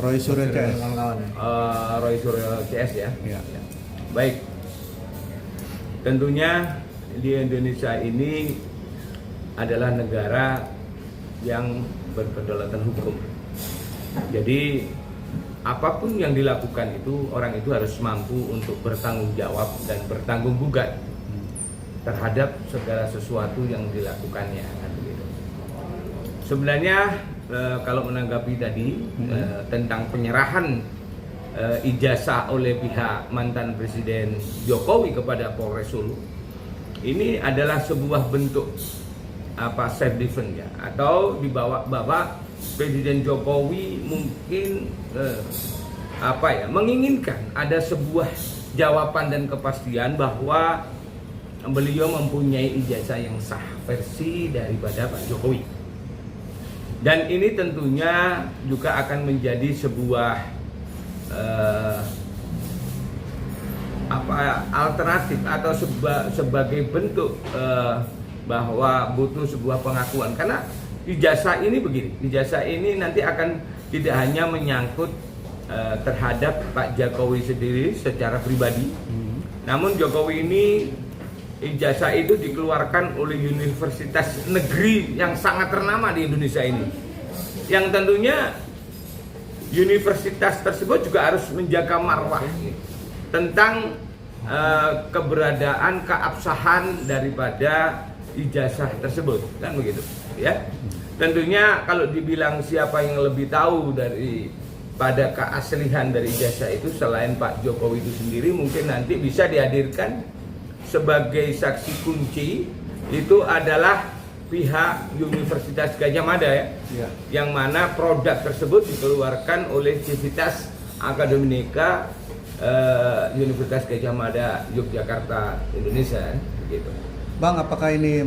Roy Suryo CS. Roy Suryo CS ya. Ya. Baik. Tentunya di Indonesia ini adalah negara yang berkedaulatan hukum. Jadi apapun yang dilakukan itu orang itu harus mampu untuk bertanggung jawab dan bertanggung bugat terhadap segala sesuatu yang dilakukannya. Sebenarnya kalau menanggapi tadi tentang penyerahan ijazah oleh pihak mantan Presiden Jokowi kepada Polres Solo, ini adalah sebuah bentuk self defense ya, atau dibawa bahwa Presiden Jokowi mungkin menginginkan ada sebuah jawaban dan kepastian bahwa beliau mempunyai ijazah yang sah versi daripada Pak Jokowi. Dan ini tentunya juga akan menjadi sebuah alternatif atau sebagai bentuk bahwa butuh sebuah pengakuan, karena ijazah ini begini, ijazah ini nanti akan tidak hanya menyangkut terhadap Pak Jokowi sendiri secara pribadi, namun Jokowi ini ijazah itu dikeluarkan oleh universitas negeri yang sangat ternama di Indonesia ini, yang tentunya universitas tersebut juga harus menjaga marwah tentang keberadaan keabsahan daripada ijazah tersebut, kan begitu ya. Tentunya kalau dibilang siapa yang lebih tahu pada keaslihan dari ijazah itu selain Pak Jokowi itu sendiri, mungkin nanti bisa dihadirkan sebagai saksi kunci itu adalah pihak Universitas Gadjah Mada ya. Yang mana produk tersebut dikeluarkan oleh Civitas Akademika Universitas Gadjah Mada Yogyakarta, Indonesia, gitu. Bang, apakah ini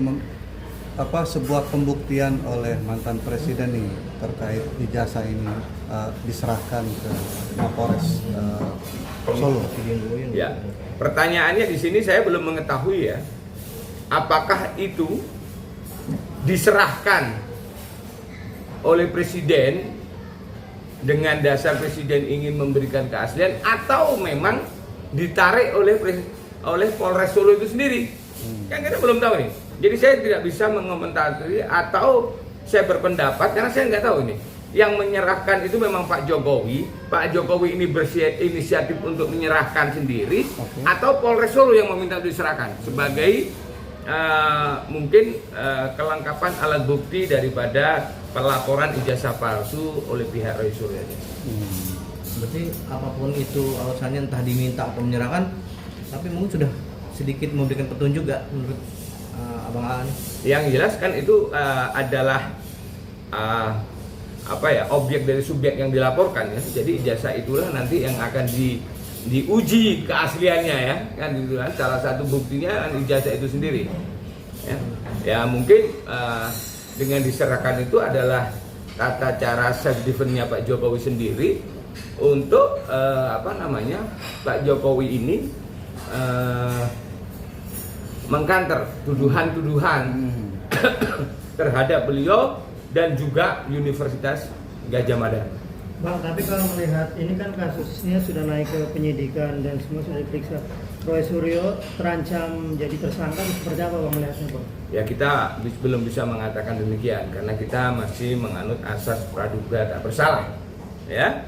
sebuah pembuktian oleh mantan presiden nih terkait ijazah ini diserahkan ke Mapores Solo? Ya, pertanyaannya di sini saya belum mengetahui ya, apakah itu diserahkan oleh presiden dengan dasar presiden ingin memberikan keaslian, atau memang ditarik oleh Polres Solo itu sendiri. Kan kita belum tahu nih. Jadi saya tidak bisa mengomentari atau saya berpendapat karena saya nggak tahu ini. Yang menyerahkan itu memang Pak Jokowi. Pak Jokowi ini berinisiatif untuk menyerahkan sendiri, atau Polres Solo yang meminta diserahkan sebagai mungkin kelengkapan alat bukti daripada pelaporan ijazah palsu oleh pihak Roy Suryo. Berarti apapun itu alasannya, entah diminta atau menyerahkan, tapi mungkin sudah sedikit memberikan petunjuk juga menurut Abang Aan. Yang jelas kan itu adalah objek dari subjek yang dilaporkan ya. Jadi ijazah itulah nanti yang akan diuji keasliannya ya. Kan itu kan salah satu buktinya kan ijazah itu sendiri. Ya mungkin dengan diserahkan itu adalah tata cara self defense-nya Pak Jokowi sendiri untuk Pak Jokowi ini mengkanter tuduhan-tuduhan terhadap beliau dan juga Universitas Gadjah Mada. Bang, tapi kalau melihat ini kan kasusnya sudah naik ke penyidikan dan semua sudah diperiksa, Roy Suryo terancam jadi tersangka, seperti apa Bang melihatnya Bang? Ya kita belum bisa mengatakan demikian karena kita masih menganut asas praduga tak bersalah ya.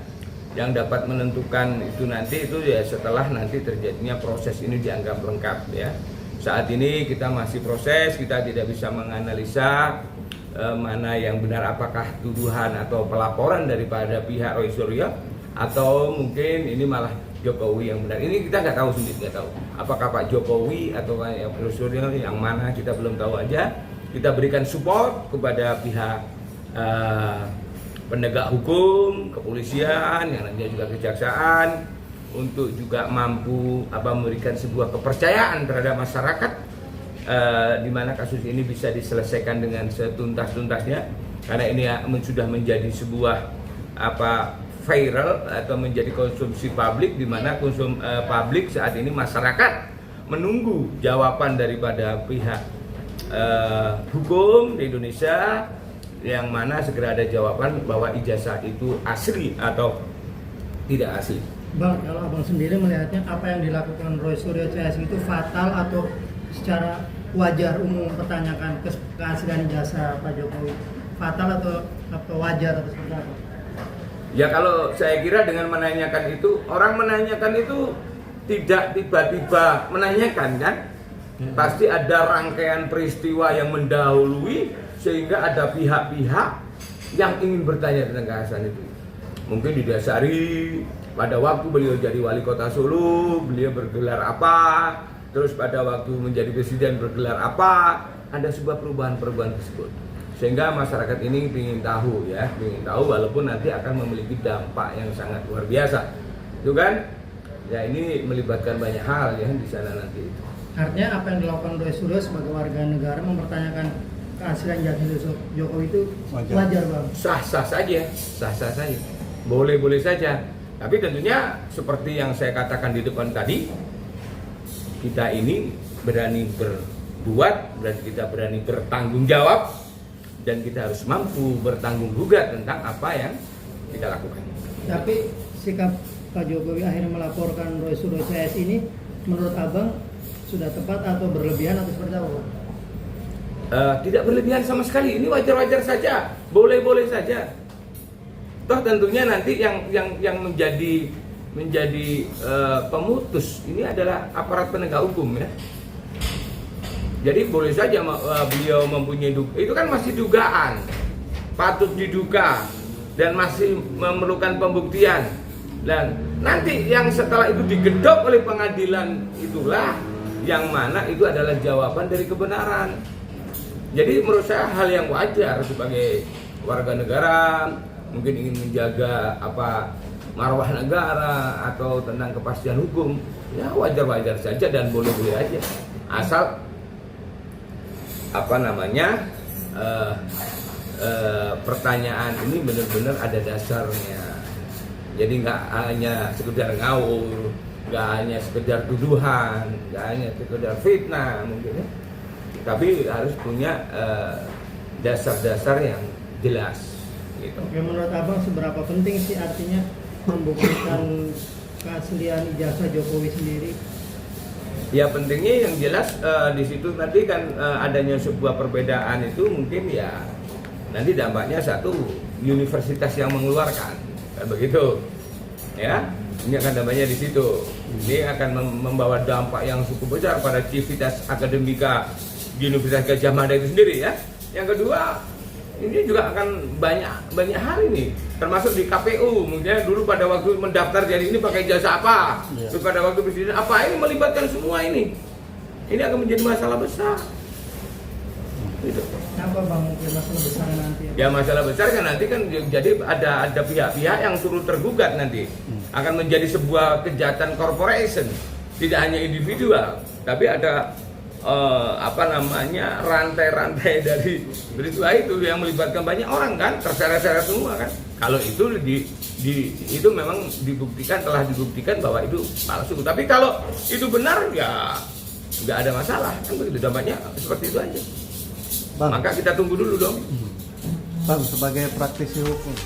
Yang dapat menentukan itu nanti itu ya setelah nanti terjadinya proses ini dianggap lengkap ya. Saat ini kita masih proses, kita tidak bisa menganalisa mana yang benar, apakah tuduhan atau pelaporan daripada pihak Roy Suryo atau mungkin ini malah Jokowi yang benar. Ini kita nggak tahu sendiri, nggak tahu. Apakah Pak Jokowi atau Roy Suryo yang mana kita belum tahu aja. Kita berikan support kepada pihak penegak hukum, kepolisian, yang nantinya juga kejaksaan, untuk juga mampu memberikan sebuah kepercayaan terhadap masyarakat di mana kasus ini bisa diselesaikan dengan setuntas-tuntasnya, karena ini sudah menjadi sebuah viral atau menjadi konsumsi publik, di mana publik saat ini masyarakat menunggu jawaban daripada pihak hukum di Indonesia, yang mana segera ada jawaban bahwa ijazah itu asli atau tidak asli. Bang, kalau abang sendiri melihatnya apa yang dilakukan Roy Suryo CS itu fatal atau secara wajar umum mempertanyakan keaslian jasa Pak Jokowi? Fatal atau apa wajar atau seperti apa? Ya kalau saya kira dengan menanyakan itu, orang menanyakan itu tidak tiba-tiba menanyakan kan? Pasti ada rangkaian peristiwa yang mendahului sehingga ada pihak-pihak yang ingin bertanya tentang keaslian itu. Mungkin didasari pada waktu beliau jadi wali kota Solo, beliau bergelar apa, terus pada waktu menjadi presiden bergelar apa, ada sebuah perubahan-perubahan tersebut. Sehingga masyarakat ini ingin tahu ya, ingin tahu walaupun nanti akan memiliki dampak yang sangat luar biasa. Itu kan? Ya ini melibatkan banyak hal ya di sana nanti itu. Artinya apa yang dilakukan Roy Suryo sebagai warga negara mempertanyakan keaslian jasa Jokowi itu wajar Bang? Sah-sah saja, boleh-boleh saja. Tapi tentunya seperti yang saya katakan di depan tadi, kita ini berani berbuat, berarti kita berani bertanggung jawab, dan kita harus mampu bertanggung jawab tentang apa yang kita lakukan. Tapi sikap Pak Jokowi akhirnya melaporkan Roy Suryo CS ini, menurut abang sudah tepat atau berlebihan atau seperti apa Bang? Tidak berlebihan sama sekali, ini wajar-wajar saja, boleh-boleh saja. Toh tentunya nanti yang menjadi pemutus ini adalah aparat penegak hukum ya. Jadi boleh saja beliau mempunyai itu kan masih dugaan, patut diduga dan masih memerlukan pembuktian. Dan nanti yang setelah itu digedok oleh pengadilan itulah yang mana itu adalah jawaban dari kebenaran. Jadi menurut saya hal yang wajar sebagai warga negara, mungkin ingin menjaga marwah negara atau tentang kepastian hukum, ya wajar-wajar saja dan boleh-boleh aja, asal pertanyaan ini benar-benar ada dasarnya. Jadi nggak hanya sekedar ngawur, nggak hanya sekedar tuduhan, nggak hanya sekedar fitnah mungkin ya. Tapi harus punya dasar-dasar yang jelas gitu. Oke, menurut abang seberapa penting sih artinya membuktikan keaslian ijazah Jokowi sendiri? Ya pentingnya yang jelas di situ nanti kan adanya sebuah perbedaan itu mungkin ya nanti dampaknya satu universitas yang mengeluarkan kan begitu ya, ini akan dampaknya di situ. Ini akan membawa dampak yang cukup besar pada civitas akademika di Universitas Gadjah Mada itu sendiri ya. Yang kedua, ini juga akan banyak hal ini, termasuk di KPU. Mungkin dulu pada waktu mendaftar jadi ini pakai jasa apa, terus pada waktu presiden apa, ini melibatkan semua ini. Ini akan menjadi masalah besar. Gitu. Apa Bang mungkin masalah besar nanti? Ya masalah besar kan nanti kan jadi ada pihak-pihak yang turut tergugat nanti. Akan menjadi sebuah kejahatan corporation, tidak hanya individual, tapi ada rantai-rantai dari peristiwa itu yang melibatkan banyak orang kan, terseret-seret semua kan. Kalau itu itu memang telah dibuktikan bahwa itu palsu. Tapi kalau itu benar ya nggak ada masalah kan begitu, dampaknya seperti itu aja. Bang, Maka kita tunggu dulu dong. Bang sebagai praktisi hukum,